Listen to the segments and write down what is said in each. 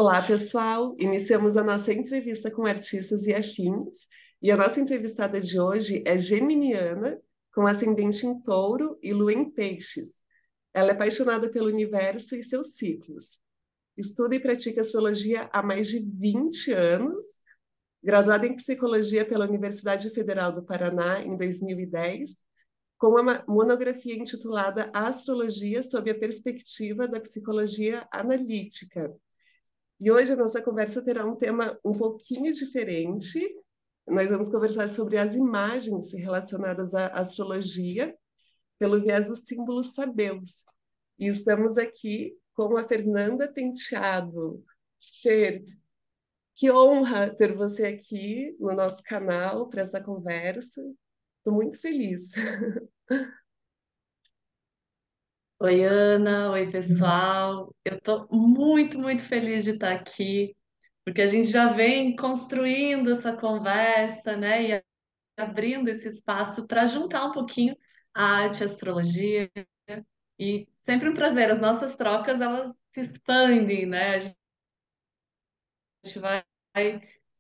Olá, pessoal! Iniciamos a nossa entrevista com artistas e afins. E a nossa entrevistada de hoje é geminiana, com ascendente em touro e lua em peixes. Ela é apaixonada pelo universo e seus ciclos. Estuda e pratica astrologia há mais de 20 anos, graduada em psicologia pela Universidade Federal do Paraná em 2010, com uma monografia intitulada Astrologia sob a perspectiva da psicologia analítica. E hoje a nossa conversa terá um tema um pouquinho diferente. Nós vamos conversar sobre as imagens relacionadas à astrologia pelo viés dos símbolos sabeus. E estamos aqui com a Fernanda Penteado. Fer, que honra ter você aqui no nosso canal para essa conversa. Estou muito feliz. Oi, Ana. Oi, pessoal. Eu estou muito, muito feliz de estar aqui, porque a gente já vem construindo essa conversa, né, e abrindo esse espaço para juntar um pouquinho a arte e a astrologia. E sempre um prazer. As nossas trocas, elas se expandem, né? A gente vai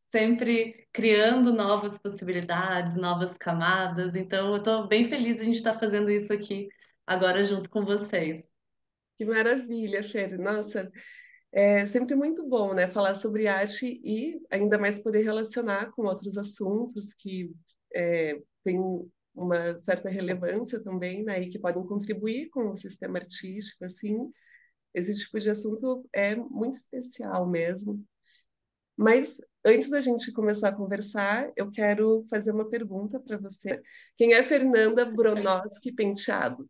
sempre criando novas possibilidades, novas camadas. Então, eu estou bem feliz de a gente estar fazendo isso aqui agora junto com vocês. Que maravilha, Fer. Nossa, é sempre muito bom, né, falar sobre arte e ainda mais poder relacionar com outros assuntos que têm uma certa relevância também, né, e que podem contribuir com o sistema artístico, assim. Esse tipo de assunto é muito especial mesmo. Mas antes da gente começar a conversar, eu quero fazer uma pergunta para você. Quem é Fernanda Bronowski Penteado?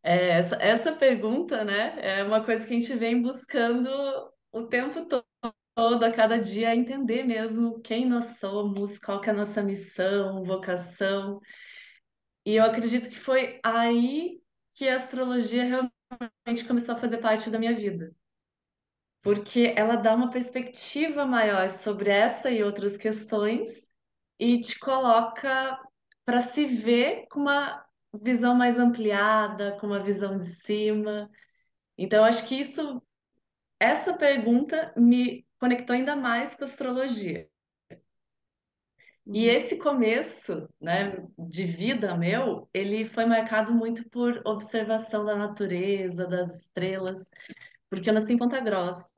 Essa pergunta, né, é uma coisa que a gente vem buscando o tempo todo, a cada dia, entender mesmo quem nós somos, qual que é a nossa missão, vocação. E eu acredito que foi aí que a astrologia realmente começou a fazer parte da minha vida, porque ela dá uma perspectiva maior sobre essa e outras questões e te coloca para se ver com uma visão mais ampliada, com uma visão de cima. Então, acho que essa pergunta me conectou ainda mais com a astrologia. E Uhum, esse começo, né, de vida meu, ele foi marcado muito por observação da natureza, das estrelas, porque eu nasci em Ponta Grossa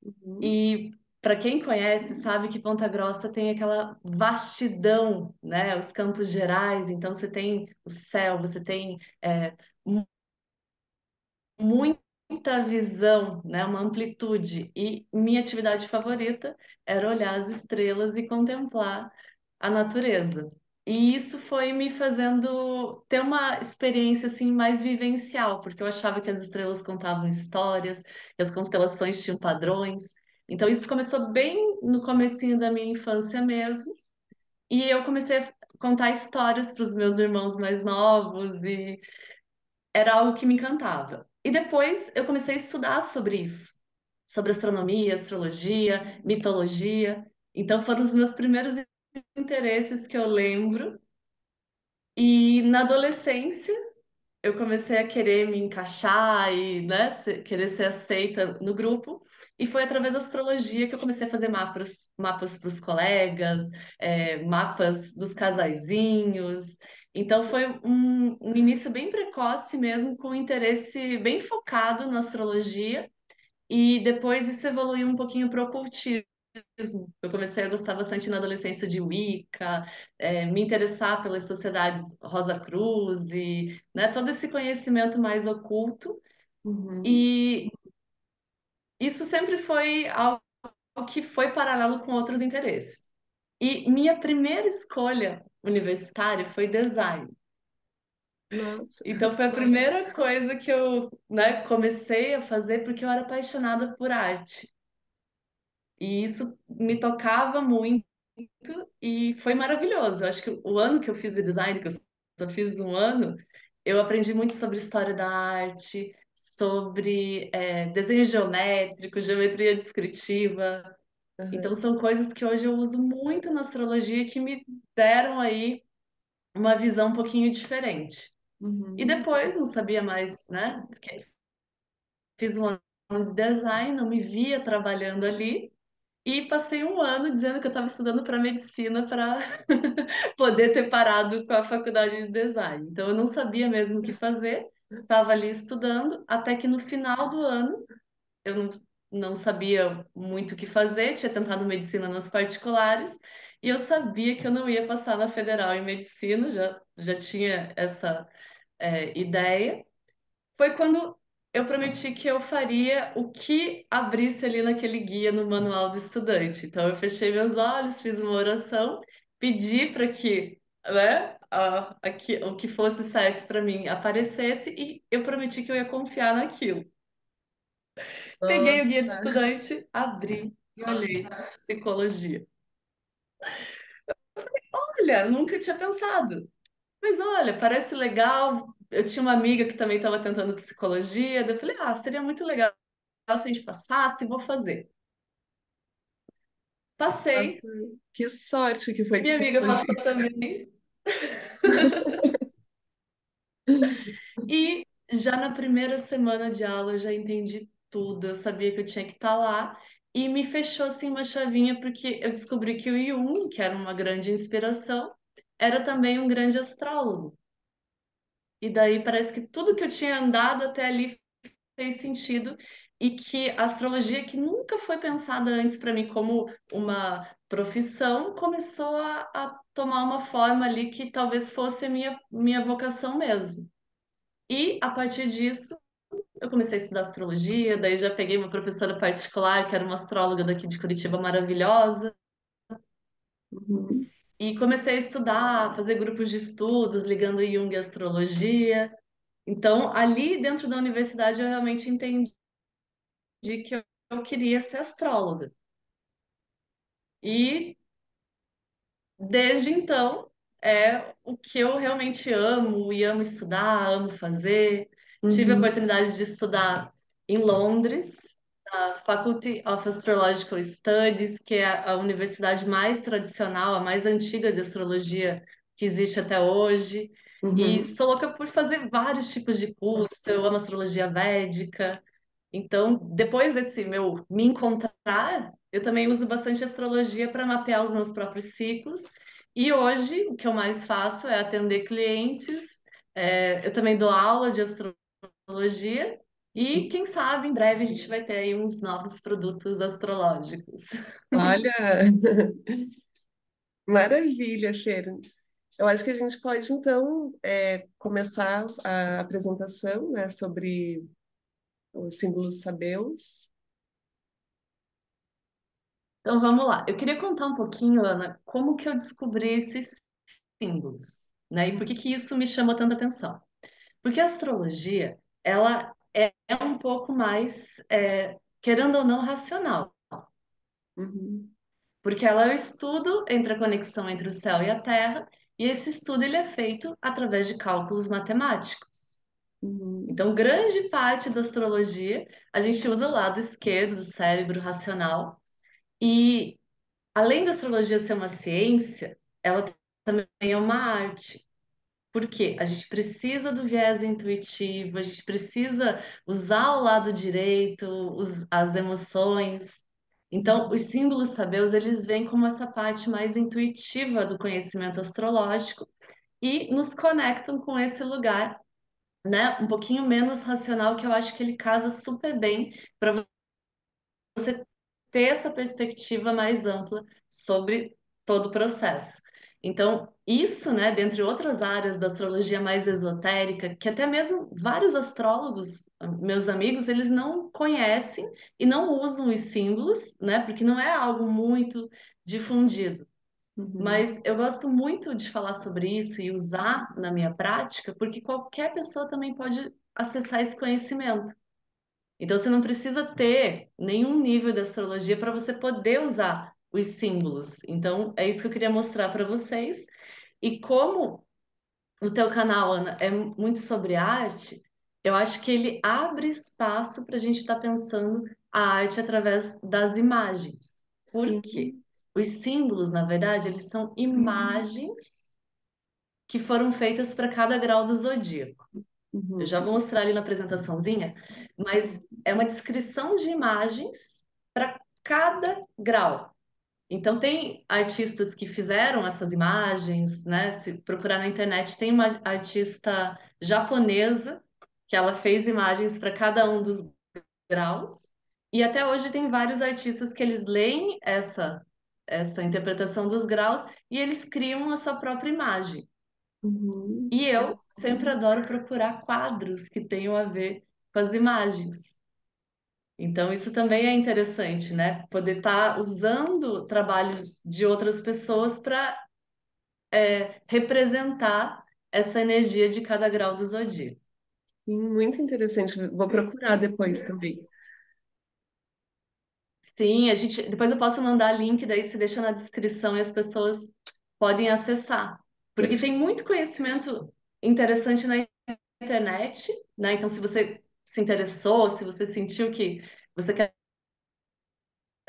uhum, e para quem conhece sabe que Ponta Grossa tem aquela vastidão, né, os Campos Gerais. Então você tem o céu, você tem muita visão, né, uma amplitude. E minha atividade favorita era olhar as estrelas e contemplar a natureza. E isso foi me fazendo ter uma experiência assim mais vivencial, porque eu achava que as estrelas contavam histórias, que as constelações tinham padrões. Então isso começou bem no comecinho da minha infância mesmo, e eu comecei a contar histórias para os meus irmãos mais novos e era algo que me encantava. E depois eu comecei a estudar sobre isso, sobre astronomia, astrologia, mitologia. Então foram os meus primeiros interesses que eu lembro. E na adolescência eu comecei a querer me encaixar e, né, querer ser aceita no grupo. E foi através da astrologia que eu comecei a fazer mapas para os colegas, mapas dos casaizinhos. Então foi um início bem precoce mesmo, com um interesse bem focado na astrologia. E depois isso evoluiu um pouquinho para o ocultismo. Eu comecei a gostar bastante na adolescência de Wicca, me interessar pelas sociedades Rosa Cruz e, né, todo esse conhecimento mais oculto. uhum. E isso sempre foi algo que foi paralelo com outros interesses. E minha primeira escolha universitária foi design. Nossa. Então foi a primeira coisa que eu, né, comecei a fazer porque eu era apaixonada por arte. E isso me tocava muito e foi maravilhoso. Eu acho que o ano que eu fiz de design, que eu só fiz um ano, eu aprendi muito sobre história da arte, sobre desenho geométrico, geometria descritiva. Então Aham, são coisas que hoje eu uso muito na astrologia que me deram aí uma visão um pouquinho diferente. E uhum. depois não sabia mais, né? fiz um ano de design, não me via trabalhando ali. E passei um ano dizendo que eu estava estudando para medicina para poder ter parado com a faculdade de design. Então, eu não sabia mesmo o que fazer, estava ali estudando, até que no final do ano, eu não sabia muito o que fazer, tinha tentado medicina nas particulares, e eu sabia que eu não ia passar na federal em medicina, já tinha essa, ideia. Foi quando eu prometi que eu faria o que abrisse ali naquele guia no manual do estudante. Então eu fechei meus olhos, fiz uma oração, pedi para que, né, o que fosse certo para mim aparecesse e eu prometi que eu ia confiar naquilo. Peguei o guia de Nossa, estudante, abri e olhei psicologia. Olha, nunca tinha pensado. Mas olha, parece legal. Eu tinha uma amiga que também estava tentando psicologia, daí eu falei, seria muito legal se a gente passasse, vou fazer. Passei, nossa, que sorte que foi minha amiga passou psicologia. também, e já na primeira semana de aula eu já entendi tudo, eu sabia que eu tinha que estar lá, e me fechou assim uma chavinha, porque eu descobri que o Jung, que era uma grande inspiração, era também um grande astrólogo. E daí parece que tudo que eu tinha andado até ali fez sentido e que a astrologia, que nunca foi pensada antes para mim como uma profissão, começou a tomar uma forma ali que talvez fosse a minha vocação mesmo. E a partir disso, eu comecei a estudar astrologia, daí já peguei uma professora particular, que era uma astróloga daqui de Curitiba maravilhosa, Uhum, e comecei a estudar, fazer grupos de estudos ligando Jung e astrologia. Então, ali dentro da universidade, eu realmente entendi que eu queria ser astróloga. E desde então é o que eu realmente amo e amo estudar, amo fazer. Tive a uhum, oportunidade de estudar em Londres, na Faculty of Astrological Studies, que é a universidade mais tradicional, a mais antiga de astrologia que existe até hoje. E uhum. sou louca por fazer vários tipos de curso. Eu amo astrologia védica. Então, depois desse meu me encontrar, eu também uso bastante astrologia para mapear os meus próprios ciclos. E hoje, o que eu mais faço é atender clientes. Eu também dou aula de astrologia. E quem sabe em breve a gente vai ter aí uns novos produtos astrológicos. Olha, maravilha, Fer. Eu acho que a gente pode, então, começar a apresentação, né, sobre os símbolos sabeus. Então vamos lá. Eu queria contar um pouquinho, Ana, como que eu descobri esses símbolos, né? E por que que isso me chamou tanta atenção? Porque a astrologia, ela é um pouco mais, querendo ou não, racional. Uhum, Porque ela é o estudo entre a conexão entre o céu e a terra, e esse estudo ele é feito através de cálculos matemáticos. uhum, Então, grande parte da astrologia, a gente usa o lado esquerdo do cérebro racional, e além da astrologia ser uma ciência, ela também é uma arte. Por quê? A gente precisa do viés intuitivo, a gente precisa usar o lado direito, as emoções. Então, os símbolos sabeus, eles vêm como essa parte mais intuitiva do conhecimento astrológico e nos conectam com esse lugar, né, um pouquinho menos racional, que eu acho que ele casa super bem para você ter essa perspectiva mais ampla sobre todo o processo. Então, isso, né, dentre outras áreas da astrologia mais esotérica, que até mesmo vários astrólogos, meus amigos, eles não conhecem e não usam os símbolos, né, porque não é algo muito difundido. uhum, Mas eu gosto muito de falar sobre isso e usar na minha prática, porque qualquer pessoa também pode acessar esse conhecimento. Então você não precisa ter nenhum nível de astrologia para você poder usar os símbolos. Então é isso que eu queria mostrar para vocês. E como o teu canal, Ana, é muito sobre arte, eu acho que ele abre espaço para a gente estar pensando a arte através das imagens. Por quê? sim, Os símbolos, na verdade, eles são imagens que foram feitas para cada grau do zodíaco. Eu já vou Uhum. mostrar ali na apresentaçãozinha, mas é uma descrição de imagens para cada grau. Então, tem artistas que fizeram essas imagens, né? Se procurar na internet, tem uma artista japonesa que ela fez imagens para cada um dos graus. E até hoje tem vários artistas que eles leem essa interpretação dos graus e eles criam a sua própria imagem. E eu sempre Interessante. adoro procurar quadros que tenham a ver com as imagens. Então, isso também é interessante, né? Poder estar usando trabalhos de outras pessoas para representar essa energia de cada grau do zodíaco. Sim, muito interessante. Vou procurar depois também. Sim, a gente, depois eu posso mandar link, daí se deixa na descrição e as pessoas podem acessar. Porque tem Perfeito. muito conhecimento interessante na internet, né? Então, se você se interessou, se você sentiu que você quer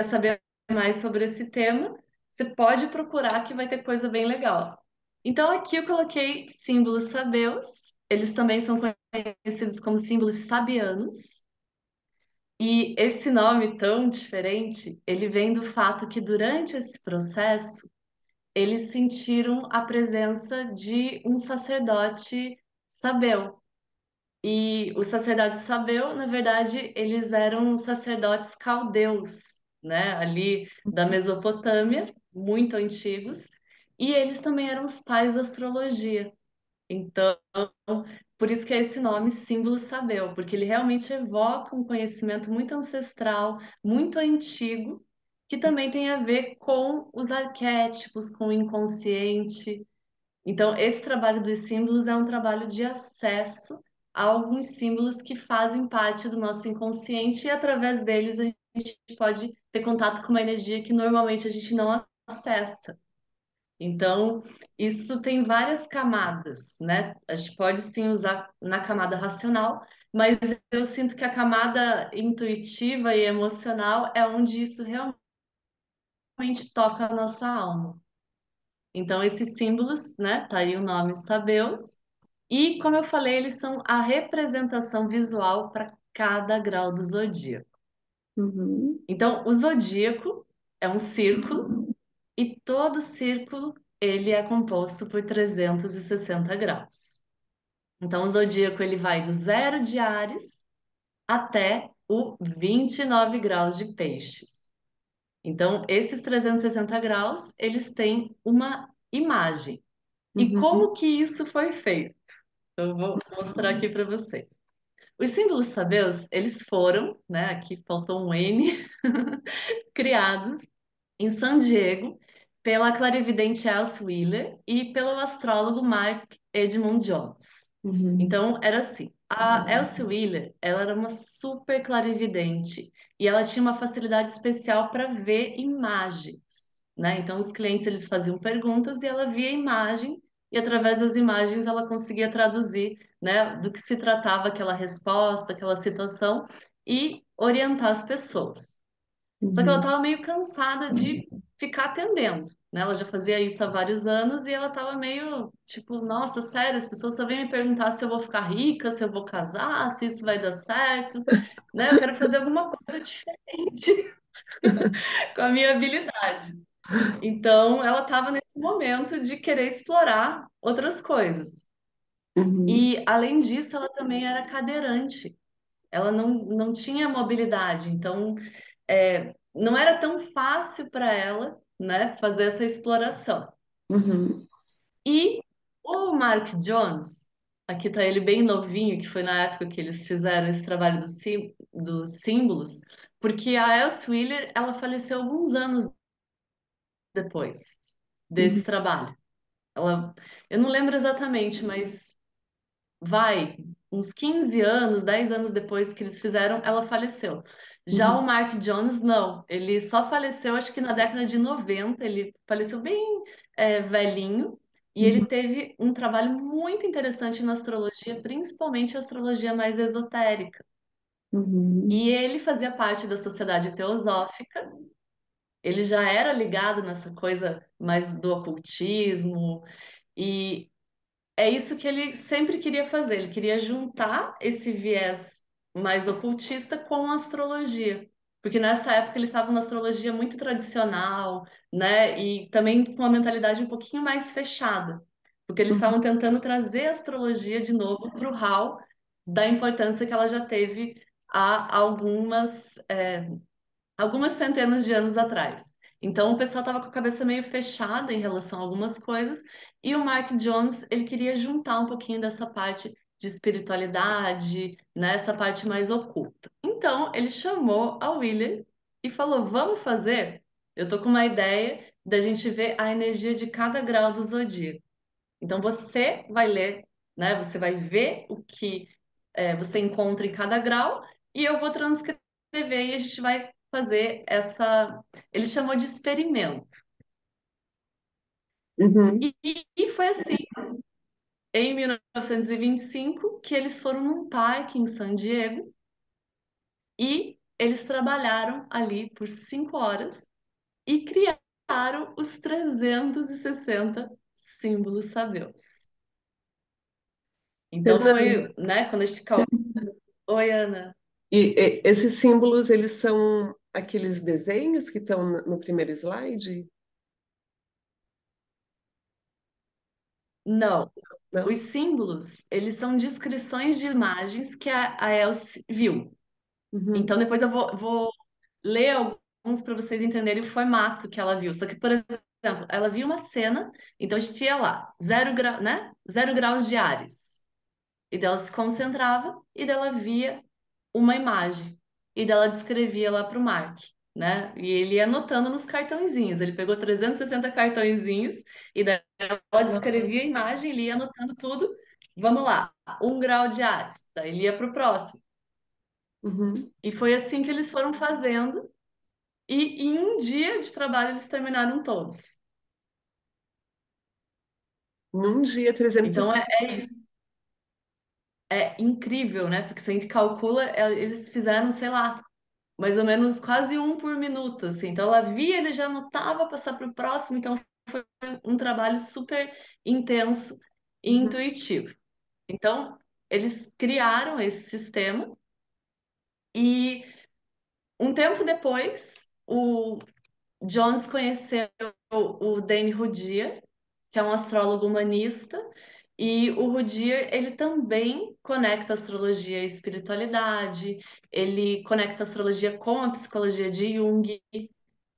saber mais sobre esse tema, você pode procurar que vai ter coisa bem legal. Então, aqui eu coloquei símbolos sabeus, eles também são conhecidos como símbolos sabianos. E esse nome tão diferente, ele vem do fato que durante esse processo, eles sentiram a presença de um sacerdote sabeu. E os sacerdotes sabeu, na verdade, eles eram sacerdotes caldeus, né, ali da Mesopotâmia, muito antigos, e eles também eram os pais da astrologia. Então, por isso que é esse nome, símbolo sabeu, porque ele realmente evoca um conhecimento muito ancestral, muito antigo, que também tem a ver com os arquétipos, com o inconsciente. Então, esse trabalho dos símbolos é um trabalho de acesso a alguns símbolos que fazem parte do nosso inconsciente e através deles a gente pode ter contato com uma energia que normalmente a gente não acessa. Então, isso tem várias camadas, né? A gente pode sim usar na camada racional, mas eu sinto que a camada intuitiva e emocional é onde isso realmente toca a nossa alma. Então, esses símbolos, né? Tá aí o nome Sabeus. E, como eu falei, eles são a representação visual para cada grau do zodíaco. Uhum. Então, o zodíaco é um círculo e todo círculo ele é composto por 360 graus. Então, o zodíaco ele vai do zero de Áries até o 29 graus de Peixes. Então, esses 360 graus, eles têm uma imagem. E Uhum. como que isso foi feito? Eu vou mostrar aqui para vocês. Os símbolos sabeus, eles foram, né, aqui faltou um N, criados em San Diego pela clarividente Alice Wheeler e pelo astrólogo Mark Edmund Jones. Uhum. Então, era assim, a Alice Wheeler, ela era uma super clarividente e ela tinha uma facilidade especial para ver imagens, né? Então, os clientes, eles faziam perguntas e ela via a imagem e através das imagens ela conseguia traduzir, né, do que se tratava aquela resposta, aquela situação e orientar as pessoas. Só que ela Uhum. estava meio cansada de ficar atendendo, né? Ela já fazia isso há vários anos e ela estava meio tipo, nossa, sério, as pessoas só vêm me perguntar se eu vou ficar rica, se eu vou casar, se isso vai dar certo, né? Eu quero fazer alguma coisa diferente com a minha habilidade. Então, ela estava nesse momento de querer explorar outras coisas. Uhum. E, além disso, ela também era cadeirante. Ela não tinha mobilidade, então não era tão fácil para ela, né, fazer essa exploração. Uhum. E o Mark Jones, aqui tá ele bem novinho, que foi na época que eles fizeram esse trabalho dos símbolos, porque a Elsie Wheeler, ela faleceu alguns anos depois Uhum. desse trabalho. Ela, eu não lembro exatamente, mas vai, uns 15 anos, 10 anos depois que eles fizeram, ela faleceu. Já o Uhum. Mark Jones, não. Ele só faleceu, acho que na década de 90. Ele faleceu bem velhinho. E ele Uhum. teve um trabalho muito interessante na astrologia, principalmente a astrologia mais esotérica. Uhum. E ele fazia parte da Sociedade Teosófica. Ele já era ligado nessa coisa mais do ocultismo. E é isso que ele sempre queria fazer. Ele queria juntar esse viés mais ocultista com a astrologia. Porque nessa época eles estavam na astrologia muito tradicional, né? E também com uma mentalidade um pouquinho mais fechada. Porque eles estavam Uhum, tentando trazer a astrologia de novo para o hall da importância que ela já teve há algumas centenas de anos atrás. Então, o pessoal estava com a cabeça meio fechada em relação a algumas coisas, e o Mark Jones, ele queria juntar um pouquinho dessa parte de espiritualidade, né, essa parte mais oculta. Então, ele chamou a William e falou: "Vamos fazer? Eu tô com uma ideia da gente ver a energia de cada grau do zodíaco. Então, você vai ler, né, você vai ver o que você encontra em cada grau e eu vou transcrever e a gente vai fazer essa. Ele chamou de experimento. uhum. E foi assim, em 1925, que eles foram num parque em San Diego e eles trabalharam ali por 5 horas e criaram os 360 símbolos sabeus. Então Fernanda, foi, né, quando a gente. Oi, Ana. esses símbolos, eles são aqueles desenhos que estão no primeiro slide? Não, os Não? símbolos, eles são descrições de imagens que a Elsie viu. Então, Uhum. depois eu vou ler alguns para vocês entenderem o formato que ela viu. Só que, por exemplo, ela viu uma cena, então tinha lá 0 grau, né? 0 graus de Áries. E daí ela se concentrava e daí ela via uma imagem. E daí ela descrevia lá para o Mark, né? E ele ia anotando nos cartõezinhos. Ele pegou 360 cartõezinhos e daí ela descrevia a Nossa. imagem, ele ia anotando tudo. Vamos lá, 1 grau de Áries. Daí ele ia para o próximo. Uhum. E foi assim que eles foram fazendo. E em um dia de trabalho eles terminaram todos. Num dia, Então 360. é isso. É incrível, né? Porque se a gente calcula, eles fizeram, sei lá, mais ou menos quase um por minuto, assim. Então ela via, ele já anotava passar para o próximo, então foi um trabalho super intenso e Uhum. intuitivo. Então eles criaram esse sistema e um tempo depois o Jones conheceu o Dane Rudhyar, que é um astrólogo humanista, e o Rudhyar, ele também conecta astrologia e espiritualidade, ele conecta a astrologia com a psicologia de Jung.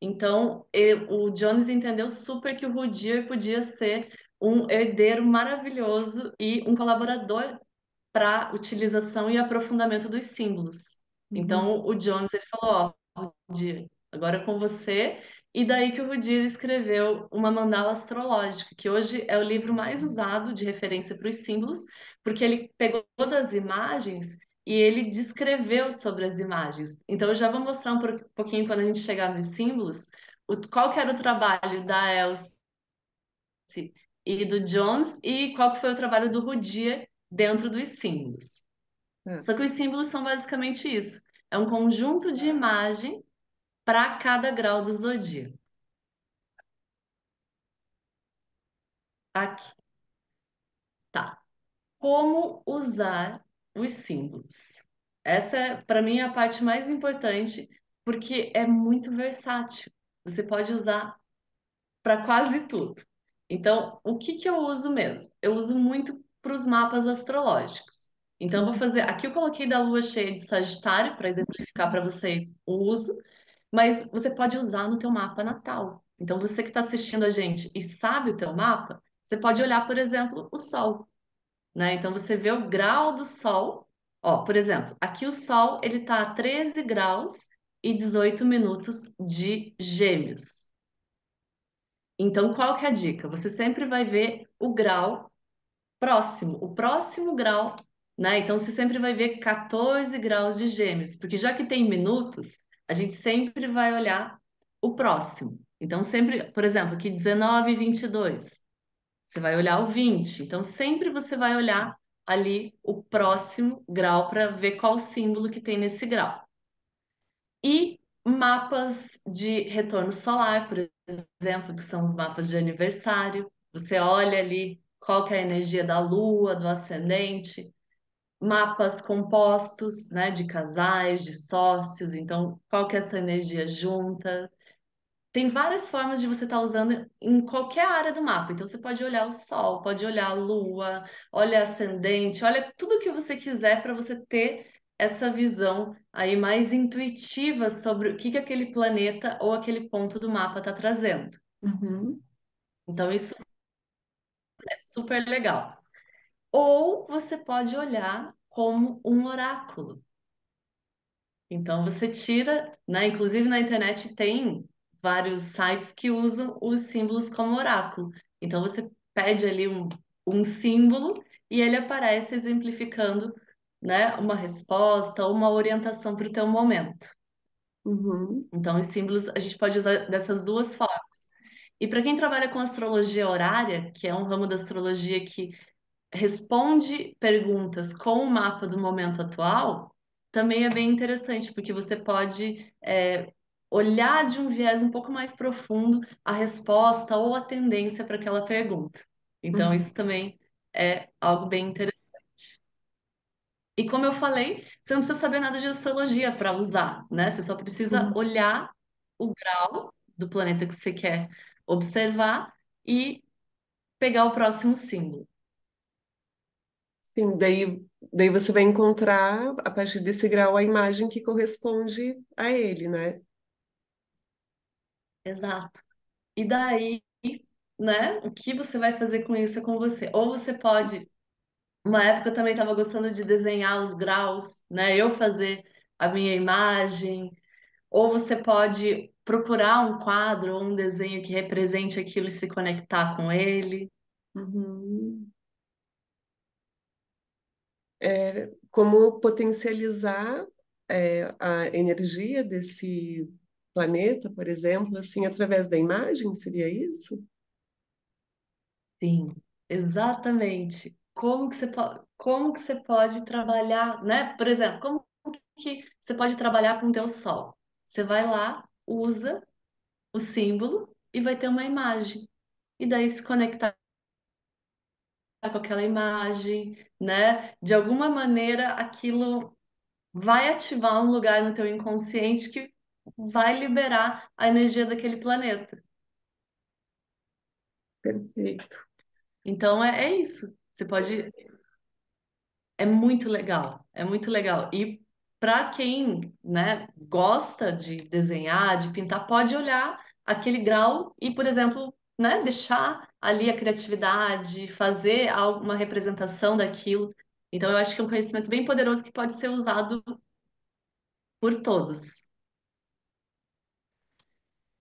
Então, o Jones entendeu super que o Rudhyar podia ser um herdeiro maravilhoso e um colaborador para utilização e aprofundamento dos símbolos. Uhum. Então, o Jones ele falou, ó, Rudir, agora é com você. E daí que o Rudir escreveu uma mandala astrológica, que hoje é o livro mais usado de referência para os símbolos, porque ele pegou das imagens e ele descreveu sobre as imagens. Então, eu já vou mostrar pouquinho quando a gente chegar nos símbolos, qual que era o trabalho da Elsie e do Jones e qual que foi o trabalho do Rudir dentro dos símbolos. É. Só que os símbolos são basicamente isso. É um conjunto de imagem para cada grau do zodíaco. Aqui, tá. Como usar os símbolos? Essa é, para mim, a parte mais importante, porque é muito versátil. Você pode usar para quase tudo. Então, o que que eu uso mesmo? Eu uso muito para os mapas astrológicos. Então, eu vou Uhum. fazer. Aqui eu coloquei da lua cheia de Sagitário para exemplificar para vocês o uso, mas você pode usar no teu mapa natal. Então, você que está assistindo a gente e sabe o teu mapa, você pode olhar, por exemplo, o Sol, né? Então, você vê o grau do Sol. Ó, por exemplo, aqui o Sol ele está a 13 graus e 18 minutos de Gêmeos. Então, qual que é a dica? Você sempre vai ver o grau próximo, o próximo grau, né? Então, você sempre vai ver 14 graus de Gêmeos, porque já que tem minutos, a gente sempre vai olhar o próximo. Então, sempre, por exemplo, aqui 19 e 22, você vai olhar o 20. Então, sempre você vai olhar ali o próximo grau para ver qual símbolo que tem nesse grau. E mapas de retorno solar, por exemplo, que são os mapas de aniversário. Você olha ali qual que é a energia da lua, do ascendente, mapas compostos, né, de casais, de sócios, então qual que é essa energia junta. Tem várias formas de você estar usando em qualquer área do mapa. Então você pode olhar o sol, pode olhar a lua, olha ascendente, olha tudo que você quiser para você ter essa visão aí mais intuitiva sobre o que aquele planeta ou aquele ponto do mapa está trazendo. Uhum. Então isso é super legal. Ou você pode olhar como um oráculo. Então você tira, né? Inclusive na internet tem vários sites que usam os símbolos como oráculo. Então você pede ali um símbolo e ele aparece exemplificando, né, uma resposta ou uma orientação para o teu momento. Uhum. Então os símbolos a gente pode usar dessas duas formas. E para quem trabalha com astrologia horária, que é um ramo da astrologia que responde perguntas com o mapa do momento atual, também é bem interessante, porque você pode olhar de um viés um pouco mais profundo a resposta ou a tendência para aquela pergunta. Então, Uhum. isso também é algo bem interessante. E como eu falei, você não precisa saber nada de astrologia para usar, né? Você só precisa Uhum. olhar o grau do planeta que você quer observar e pegar o próximo símbolo. Sim, daí você vai encontrar, a partir desse grau, a imagem que corresponde a ele, né? Exato. E daí, né, o que você vai fazer com isso é com você. Ou você pode, uma época eu também estava gostando de desenhar os graus, né, eu fazer a minha imagem, ou você pode procurar um quadro ou um desenho que represente aquilo e se conectar com ele. Uhum. Como potencializar a energia desse planeta, por exemplo, assim, através da imagem, seria isso? Sim, exatamente. Como que você pode trabalhar, né? Por exemplo, como que você pode trabalhar com o teu sol? Você vai lá, usa o símbolo e vai ter uma imagem. E daí se conectar com aquela imagem, né? De alguma maneira aquilo vai ativar um lugar no teu inconsciente que vai liberar a energia daquele planeta. Perfeito. Então é isso. Você pode. É muito legal, é muito legal. E para quem, né, gosta de desenhar, de pintar, pode olhar aquele grau e, por exemplo, né, deixar ali a criatividade, fazer uma representação daquilo. Então, eu acho que é um conhecimento bem poderoso que pode ser usado por todos.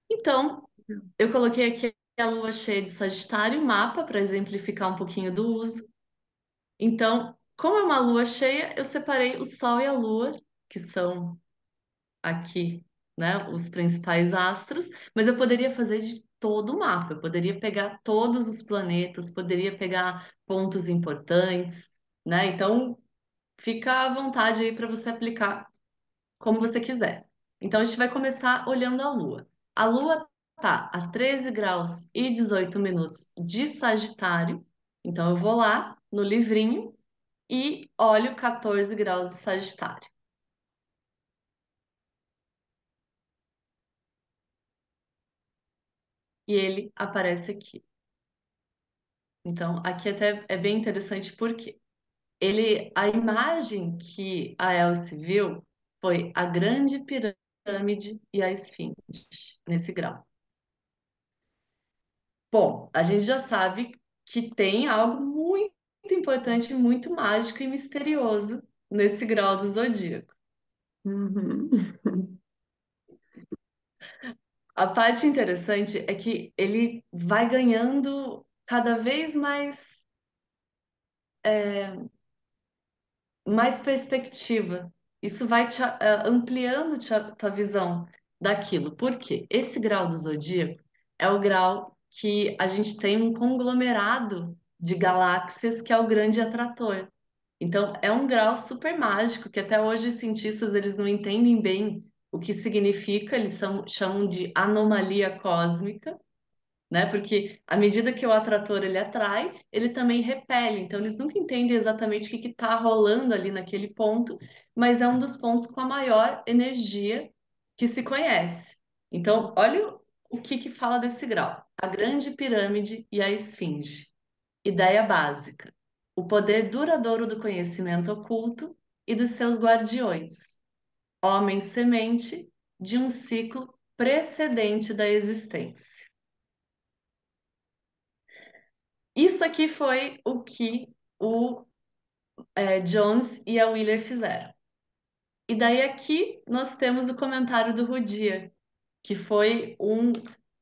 Então, eu coloquei aqui a lua cheia de Sagitário, mapa, para exemplificar um pouquinho do uso. Então, como é uma lua cheia, eu separei o Sol e a Lua, que são aqui, né, os principais astros, mas eu poderia fazer de todo o mapa, eu poderia pegar todos os planetas, poderia pegar pontos importantes, né? Então, fica à vontade aí para você aplicar como você quiser. Então, a gente vai começar olhando a Lua. A Lua tá a 13 graus e 18 minutos de Sagitário. Então, eu vou lá no livrinho e olho 14 graus de Sagitário. E ele aparece aqui. Então, aqui até é bem interessante porque a imagem que a Elsie viu foi a grande pirâmide e a esfinge, nesse grau. Bom, a gente já sabe que tem algo muito importante, muito mágico e misterioso nesse grau do zodíaco. Uhum. A parte interessante é que ele vai ganhando cada vez mais perspectiva. Isso vai ampliando tua visão daquilo. Por quê? Esse grau do zodíaco é o grau que a gente tem um conglomerado de galáxias que é o grande atrator. Então, é um grau super mágico que até hoje os cientistas eles não entendem bem o que significa, chamam de anomalia cósmica, né? Porque à medida que o atrator ele atrai, ele também repele. Então eles nunca entendem exatamente o que está rolando ali naquele ponto, mas é um dos pontos com a maior energia que se conhece. Então, olha o que fala desse grau: a Grande Pirâmide e a Esfinge. Ideia básica: o poder duradouro do conhecimento oculto e dos seus guardiões, homem semente de um ciclo precedente da existência. Isso aqui foi o que o Jones e a Wheeler fizeram. E daí aqui nós temos o comentário do Rudyard, que foi um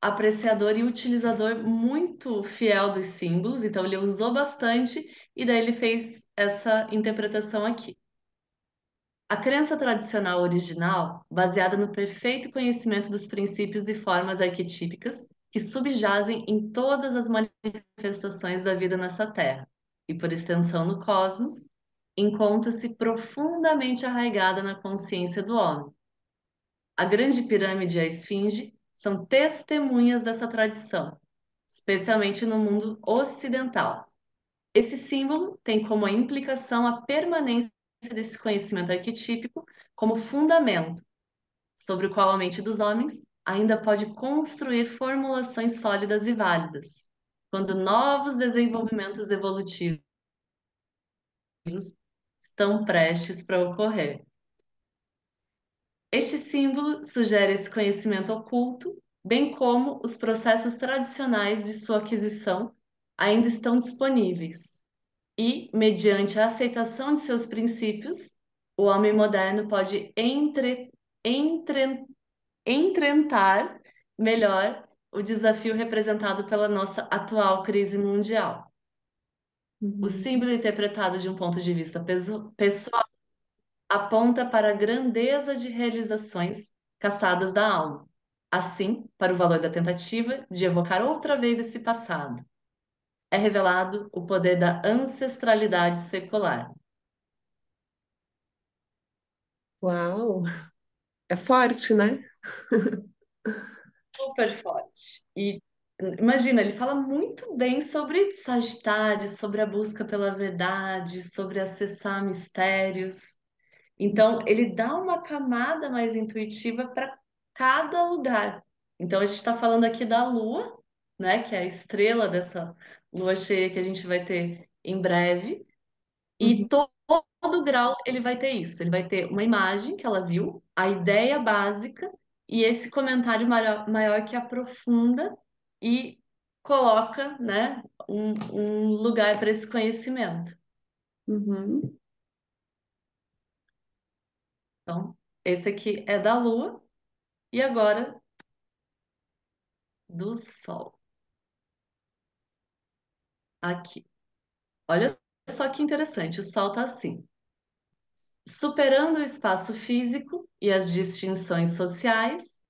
apreciador e utilizador muito fiel dos símbolos, então ele usou bastante e daí ele fez essa interpretação aqui. A crença tradicional original, baseada no perfeito conhecimento dos princípios e formas arquetípicas que subjazem em todas as manifestações da vida nessa Terra, e por extensão no cosmos, encontra-se profundamente arraigada na consciência do homem. A Grande Pirâmide e a Esfinge são testemunhas dessa tradição, especialmente no mundo ocidental. Esse símbolo tem como implicação a permanência desse conhecimento arquetípico como fundamento, sobre o qual a mente dos homens ainda pode construir formulações sólidas e válidas, quando novos desenvolvimentos evolutivos estão prestes para ocorrer. Este símbolo sugere esse conhecimento oculto, bem como os processos tradicionais de sua aquisição ainda estão disponíveis. E, mediante a aceitação de seus princípios, o homem moderno pode enfrentar melhor o desafio representado pela nossa atual crise mundial. O Uhum. símbolo interpretado de um ponto de vista pessoal aponta para a grandeza de realizações caçadas da alma, assim, para o valor da tentativa de evocar outra vez esse passado. É revelado o poder da ancestralidade secular. Uau, é forte, né? Super forte. E imagina, ele fala muito bem sobre Sagitário, sobre a busca pela verdade, sobre acessar mistérios. Então, ele dá uma camada mais intuitiva para cada lugar. Então, a gente está falando aqui da Lua, né, que é a estrela dessa lua cheia que a gente vai ter em breve. E Uhum, todo grau ele vai ter isso. Ele vai ter uma imagem que ela viu, a ideia básica e esse comentário maior que aprofunda e coloca, né, um lugar para esse conhecimento. uhum. Então, esse aqui é da Lua e agora do Sol. Aqui. Olha só que interessante. O Sol está assim. Superando o espaço físico e as distinções sociais,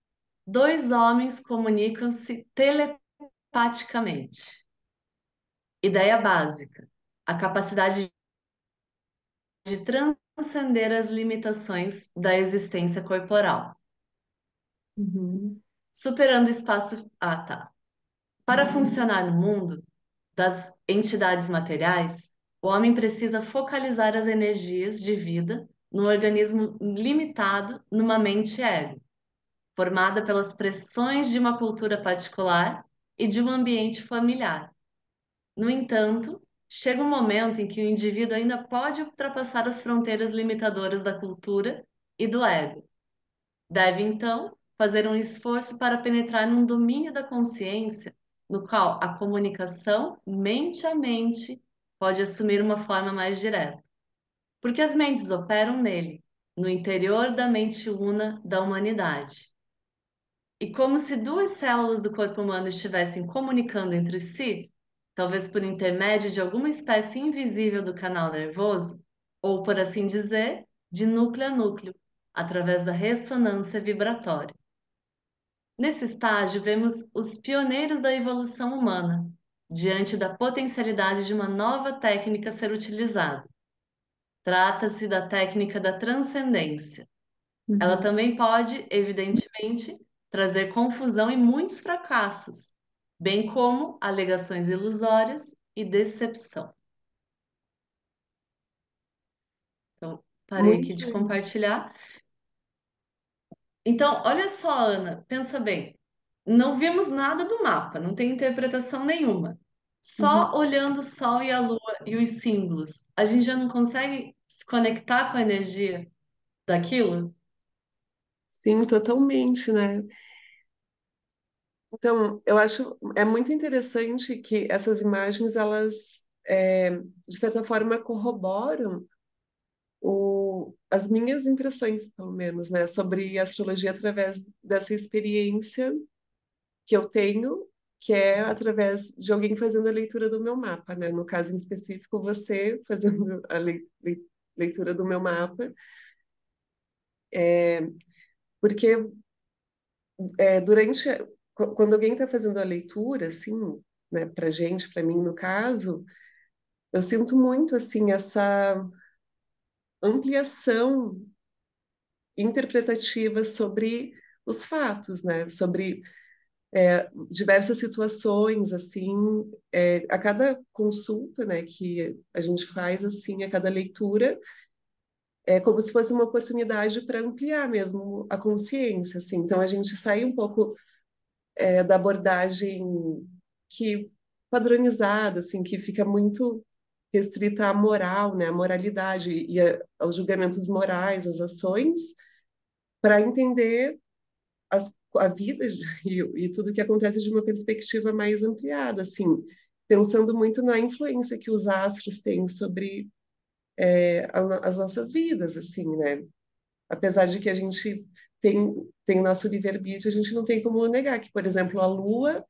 dois homens comunicam-se telepaticamente. Ideia básica: a capacidade de transcender as limitações da existência corporal. Uhum. Superando o espaço. Ah, tá. Para funcionar no mundo das entidades materiais, o homem precisa focalizar as energias de vida no organismo limitado numa mente ego, formada pelas pressões de uma cultura particular e de um ambiente familiar. No entanto, chega um momento em que o indivíduo ainda pode ultrapassar as fronteiras limitadoras da cultura e do ego. Deve, então, fazer um esforço para penetrar num domínio da consciência no qual a comunicação mente a mente pode assumir uma forma mais direta. Porque as mentes operam nele, no interior da mente una da humanidade. E como se duas células do corpo humano estivessem comunicando entre si, talvez por intermédio de alguma espécie invisível do canal nervoso, ou por assim dizer, de núcleo a núcleo, através da ressonância vibratória. Nesse estágio, vemos os pioneiros da evolução humana, diante da potencialidade de uma nova técnica a ser utilizada. Trata-se da técnica da transcendência. Ela Uhum. também pode, evidentemente, trazer confusão e muitos fracassos, bem como alegações ilusórias e decepção. Então, parei aqui de Muito. compartilhar. Então, olha só, Ana, pensa bem. Não vimos nada do mapa, não tem interpretação nenhuma. Só Uhum. olhando o Sol e a Lua e os símbolos, a gente já não consegue se conectar com a energia daquilo? Sim, totalmente, né? Então, eu acho é muito interessante que essas imagens, elas, de certa forma, corroboram as minhas impressões, pelo menos, né, sobre astrologia através dessa experiência que eu tenho, que é através de alguém fazendo a leitura do meu mapa, né? No caso em específico, você fazendo a leitura do meu mapa, porque durante quando alguém está fazendo a leitura, assim, né, para gente, para mim no caso, eu sinto muito assim essa ampliação interpretativa sobre os fatos, né? Sobre diversas situações, assim, a cada consulta, né, que a gente faz, assim, a cada leitura, é como se fosse uma oportunidade para ampliar mesmo a consciência, assim. Então a gente sai um pouco da abordagem que padronizada, assim, que fica muito restrita à moral, né, à moralidade e aos julgamentos morais, às ações, para entender a vida e tudo que acontece de uma perspectiva mais ampliada, assim, pensando muito na influência que os astros têm sobre as nossas vidas, assim, né? Apesar de que a gente tem nosso livre-arbítrio, a gente não tem como negar que, por exemplo, a Lua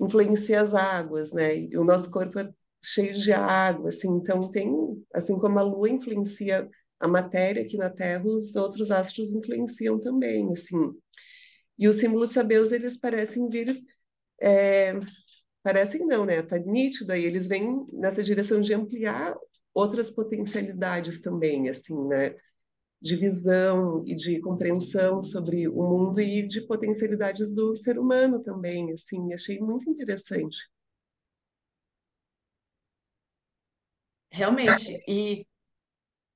influencia as águas, né? E o nosso corpo é cheio de água, assim, então tem, assim como a Lua influencia a matéria aqui na Terra, os outros astros influenciam também, assim. E os símbolos sabeus, eles parecem vir, parecem não, né? Tá nítido aí, eles vêm nessa direção de ampliar outras potencialidades também, assim, né? De visão e de compreensão sobre o mundo e de potencialidades do ser humano também, assim, achei muito interessante. Realmente. E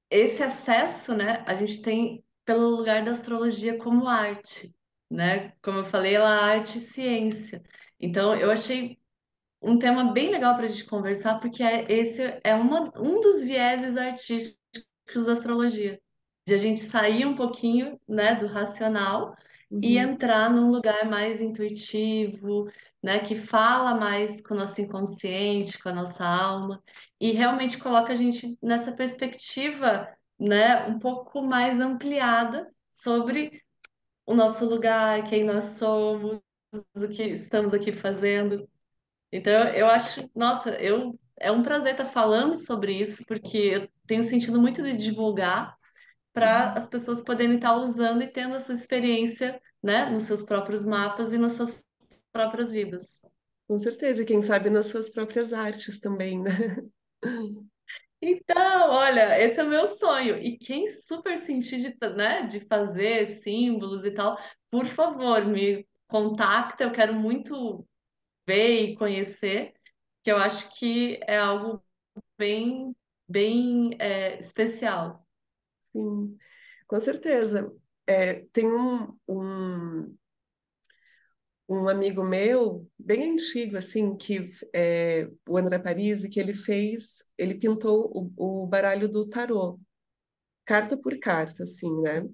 esse acesso, né, a gente tem pelo lugar da astrologia como arte, né? Como eu falei, ela é arte e ciência. Então, eu achei um tema bem legal para a gente conversar, porque esse é um dos vieses artísticos da astrologia, de a gente sair um pouquinho, né, do racional e Uhum, entrar num lugar mais intuitivo, né, que fala mais com o nosso inconsciente, com a nossa alma, e realmente coloca a gente nessa perspectiva, né, um pouco mais ampliada sobre o nosso lugar, quem nós somos, o que estamos aqui fazendo. Então, eu acho, nossa, é um prazer estar falando sobre isso, porque eu tenho sentido muito de divulgar para uhum. as pessoas poderem estar usando e tendo essa experiência, né, nos seus próprios mapas e nas suas próprias vidas. Com certeza, e quem sabe nas suas próprias artes também, né? Então, olha, esse é o meu sonho. E quem super sentir né, de fazer símbolos e tal, por favor, me contacta. Eu quero muito ver e conhecer, que eu acho que é algo bem especial. Sim, com certeza. Tem um amigo meu, bem antigo, assim, que o André Parisi, que ele pintou o baralho do tarô, carta por carta, assim, né?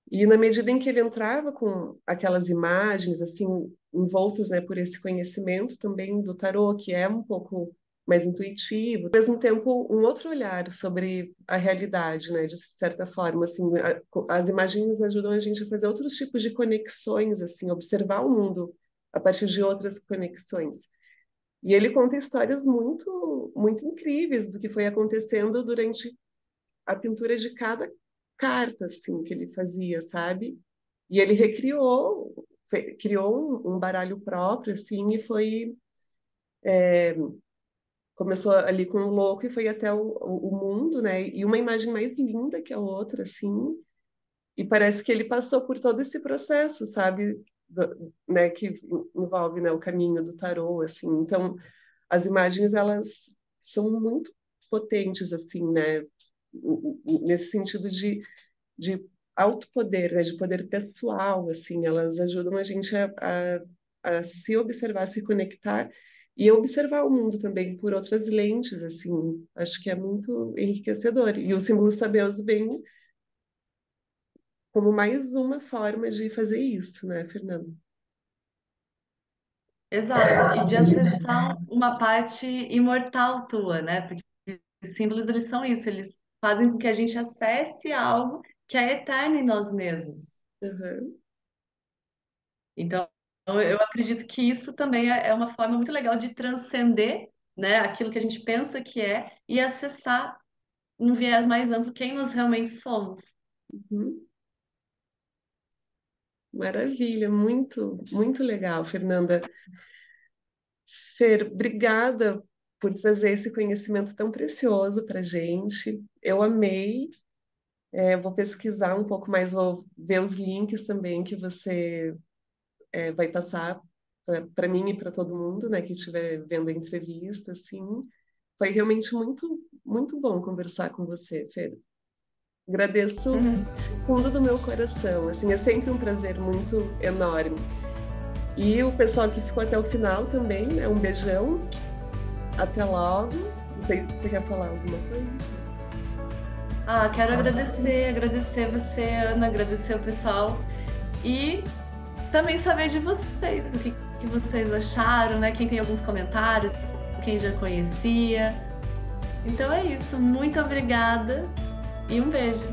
E na medida em que ele entrava com aquelas imagens, assim, envoltas, né, por esse conhecimento também do tarô, que é um pouco mais intuitivo, ao mesmo tempo um outro olhar sobre a realidade, né, de certa forma, assim, as imagens ajudam a gente a fazer outros tipos de conexões, assim, observar o mundo a partir de outras conexões. E ele conta histórias muito incríveis do que foi acontecendo durante a pintura de cada carta, assim, que ele fazia, sabe? E ele criou um baralho próprio, assim, e começou ali com o louco e foi até o mundo, né? E uma imagem mais linda que a outra, assim, e parece que ele passou por todo esse processo, sabe? né, que envolve, né, o caminho do tarô, assim. Então, as imagens, elas são muito potentes, assim, né, nesse sentido de alto poder, né, de poder pessoal, assim, elas ajudam a gente a se observar, se conectar e observar o mundo também por outras lentes, assim, acho que é muito enriquecedor. E o símbolo sabeus vem como mais uma forma de fazer isso, né, Fernanda? Exato, e de acessar uma parte imortal tua, né? Porque os símbolos, eles são isso, eles fazem com que a gente acesse algo que é eterno em nós mesmos. Uhum, Então, eu acredito que isso também é uma forma muito legal de transcender, né, aquilo que a gente pensa que é e acessar num viés mais amplo quem nós realmente somos. uhum. Maravilha, muito, muito legal, Fernanda. Fer, obrigada por trazer esse conhecimento tão precioso para gente. Eu amei. Vou pesquisar um pouco mais, vou ver os links também que você vai passar para mim e para todo mundo, né, que estiver vendo a entrevista, assim. Foi realmente muito, muito bom conversar com você, Fer. Agradeço do fundo do meu coração. Assim, é sempre um prazer muito enorme. E o pessoal que ficou até o final também, né? Um beijão. Até logo. Não sei se você quer falar alguma coisa. Ah, quero agradecer você, Ana, agradecer o pessoal e também saber de vocês, que vocês acharam, né? Quem tem alguns comentários, quem já conhecia. Então é isso, muito obrigada e um beijo.